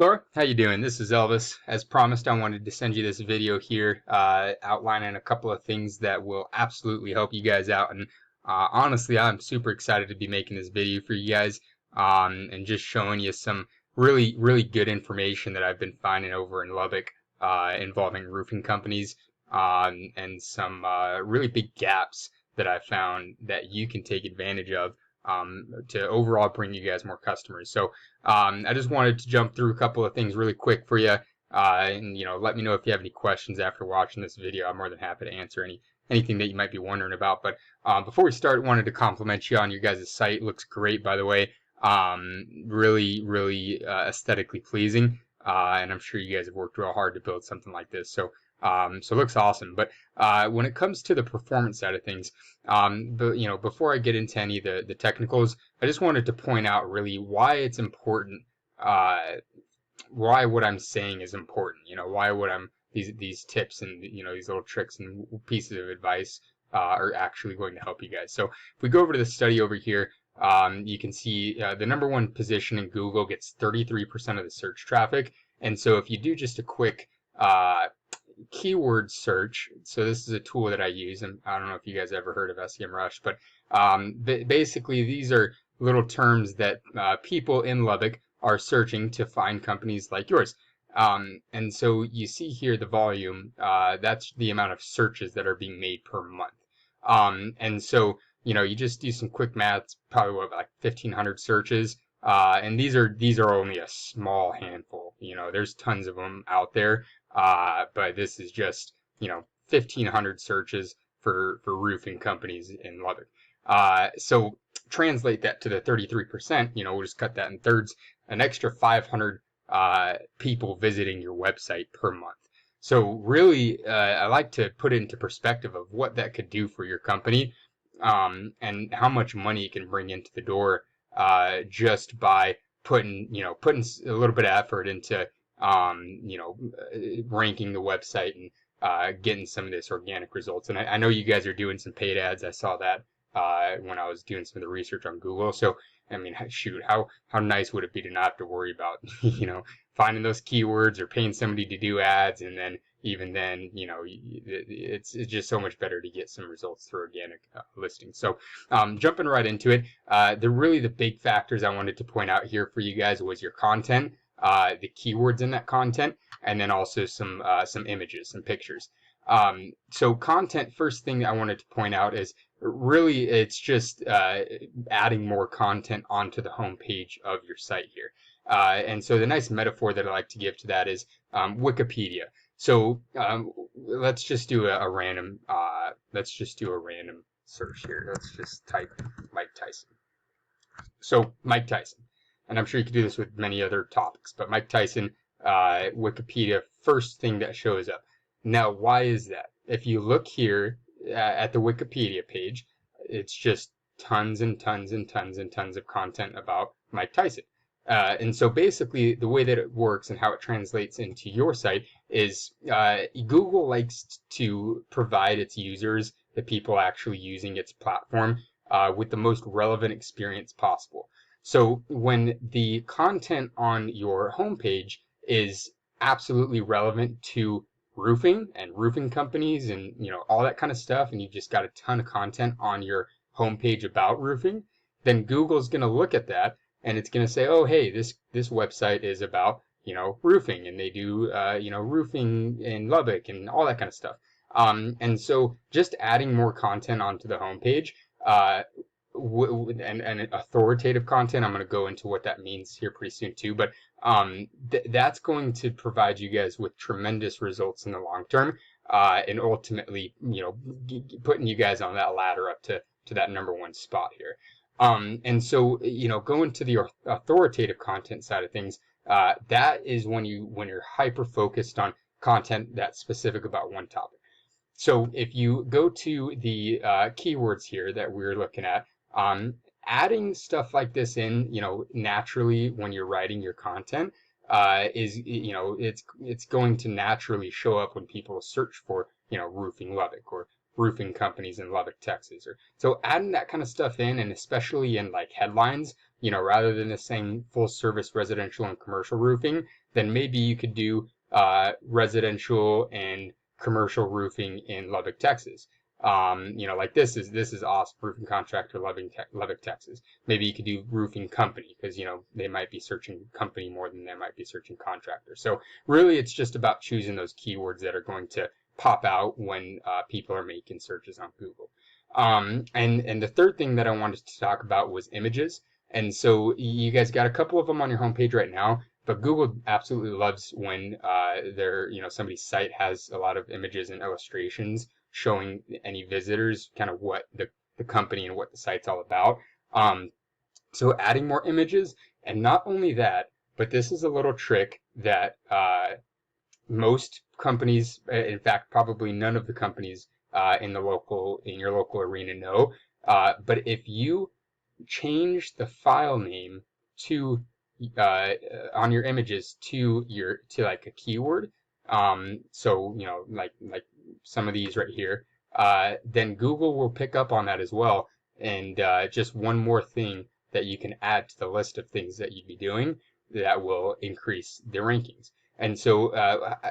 Laura, how you doing? This is Elvis. As promised, I wanted to send you this video here outlining a couple of things that will absolutely help you guys out. And honestly, I'm super excited to be making this video for you guys and just showing you some really good information that I've been finding over in Lubbock involving roofing companies and some really big gaps that I found that you can take advantage of to overall bring you guys more customers. So I just wanted to jump through a couple of things really quick for you, and let me know if you have any questions after watching this video. I'm more than happy to answer anything that you might be wondering about. But before we start, wanted to compliment you on your guys' site. It looks great, by the way. Really aesthetically pleasing, and I'm sure you guys have worked real hard to build something like this. So it looks awesome. But when it comes to the performance side of things, before I get into any of the technicals, I just wanted to point out really why it's important, why what I'm saying is important. Why what these tips and these little tricks and pieces of advice are actually going to help you guys. So if we go over to the study over here, you can see the #1 position in Google gets 33% of the search traffic. And so if you do just a quick keyword search, so this is a tool that I use, and I don't know if you guys ever heard of SEMrush, but basically these are little terms that people in Lubbock are searching to find companies like yours. And so you see here the volume, that's the amount of searches that are being made per month. And so you just do some quick math, probably like 1,500 searches, and these are only a small handful. There's tons of them out there, but this is just 1,500 searches for roofing companies in Lubbock. So translate that to the 33%. We'll just cut that in thirds. An extra 500 people visiting your website per month. So really, I like to put it into perspective of what that could do for your company, and how much money you can bring into the door just by putting a little bit of effort into ranking the website and getting some of this organic results. And I know you guys are doing some paid ads. I saw that when I was doing some of the research on Google. So I mean, shoot, how nice would it be to not have to worry about finding those keywords or paying somebody to do ads, and then even then it's just so much better to get some results through organic listings. So jumping right into it, the big factors I wanted to point out here for you guys was your content, the keywords in that content, and then also some images, some pictures. So content, first thing I wanted to point out is really it's just adding more content onto the home page of your site here. And so the nice metaphor that I like to give to that is Wikipedia. So let's just do a random search here. Let's just type Mike Tyson. So Mike Tyson, and I'm sure you could do this with many other topics, but Mike Tyson, Wikipedia, first thing that shows up. Now, why is that? If you look here at the Wikipedia page, it's just tons and tons and tons and tons of content about Mike Tyson. And so basically the way that it works and how it translates into your site is Google likes to provide its users, the people actually using its platform, with the most relevant experience possible. So when the content on your homepage is absolutely relevant to roofing and roofing companies and all that kind of stuff, and you've just got a ton of content on your homepage about roofing, then Google's going to look at that and it's going to say, oh, hey, this website is about roofing, and they do roofing in Lubbock and all that kind of stuff. And so just adding more content onto the homepage, and authoritative content, I'm going to go into what that means here pretty soon too, but that's going to provide you guys with tremendous results in the long term, and ultimately putting you guys on that ladder up to that #1 spot here. And so going to the authoritative content side of things, that is when you're hyper focused on content that's specific about one topic. So if you go to the keywords here that we're looking at, adding stuff like this in, naturally when you're writing your content, it's going to naturally show up when people search for, roofing Lubbock or roofing companies in Lubbock, Texas. So adding that kind of stuff in, and especially in like headlines, rather than just saying full service residential and commercial roofing, then maybe you could do residential and commercial roofing in Lubbock, Texas. Like this is awesome roofing contractor, Lubbock, Texas. Maybe you could do roofing company because, they might be searching company more than they might be searching contractor. So really it's just about choosing those keywords that are going to pop out when people are making searches on Google. And the third thing that I wanted to talk about was images. And so you guys got a couple of them on your homepage right now, but Google absolutely loves when somebody's site has a lot of images and illustrations showing any visitors kind of what the company and what the site's all about. So adding more images, and not only that, but this is a little trick that most companies, in fact, probably none of the companies in your local arena know. But if you change the file name to on your images to like a keyword, so like some of these right here, then Google will pick up on that as well. And just one more thing that you can add to the list of things that you'd be doing that will increase the rankings. And so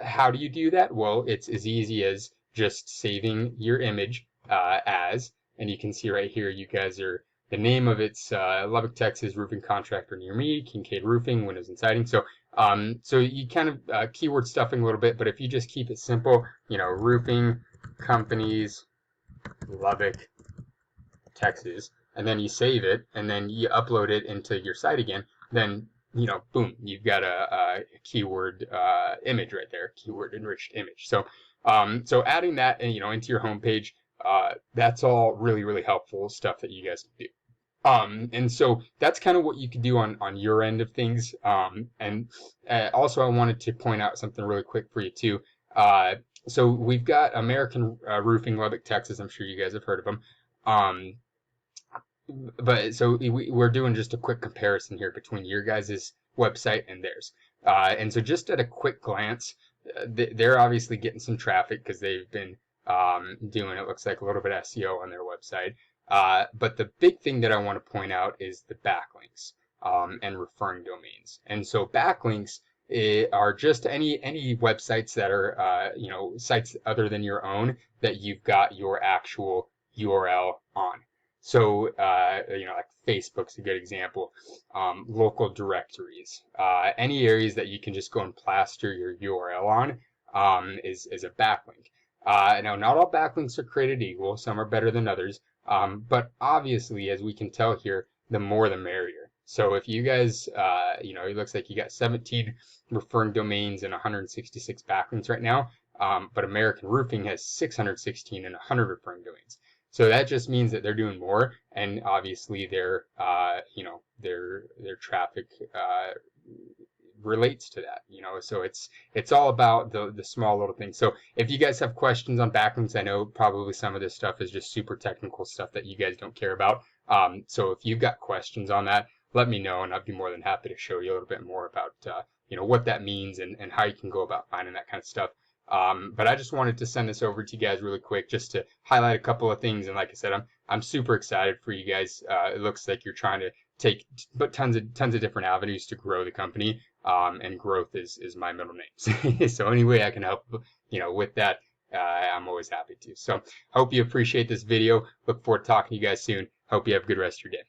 how do you do that? Well, it's as easy as just saving your image and you can see right here, you guys are, the name of it's Lubbock, Texas, roofing contractor near me, Kincaid Roofing, windows and siding. So you kind of keyword stuffing a little bit, but if you just keep it simple, roofing companies, Lubbock, Texas, and then you save it, and then you upload it into your site again, then boom, you've got a keyword image right there, keyword enriched image. So adding that into your homepage, that's all really, really helpful stuff that you guys can do. And so that's kind of what you could do on your end of things. Also I wanted to point out something really quick for you too. So we've got American Roofing, Lubbock, Texas. I'm sure you guys have heard of them. But so we're doing just a quick comparison here between your guys' website and theirs. And so just at a quick glance, they're obviously getting some traffic because they've been doing, it looks like, a little bit of SEO on their website. But the big thing that I want to point out is the backlinks and referring domains. And so backlinks are just any websites that are sites other than your own that you've got your actual URL on. So like Facebook's a good example. Local directories, any areas that you can just go and plaster your URL on is a backlink. Now, not all backlinks are created equal. Some are better than others. But obviously, as we can tell here, the more the merrier. So if you guys, it looks like you got 17 referring domains and 166 backlinks right now. But American Roofing has 616 and 100 referring domains. So that just means that they're doing more, and obviously their traffic relates to that, so it's all about the small little things. So if you guys have questions on backlinks, I know probably some of this stuff is just super technical stuff that you guys don't care about. So if you've got questions on that, let me know, and I'd be more than happy to show you a little bit more about what that means and how you can go about finding that kind of stuff. But I just wanted to send this over to you guys really quick just to highlight a couple of things. And like I said, I'm super excited for you guys. It looks like you're trying to take tons of different avenues to grow the company. And growth is my middle name. So any way I can help, with that, I'm always happy to. So hope you appreciate this video. Look forward to talking to you guys soon. Hope you have a good rest of your day.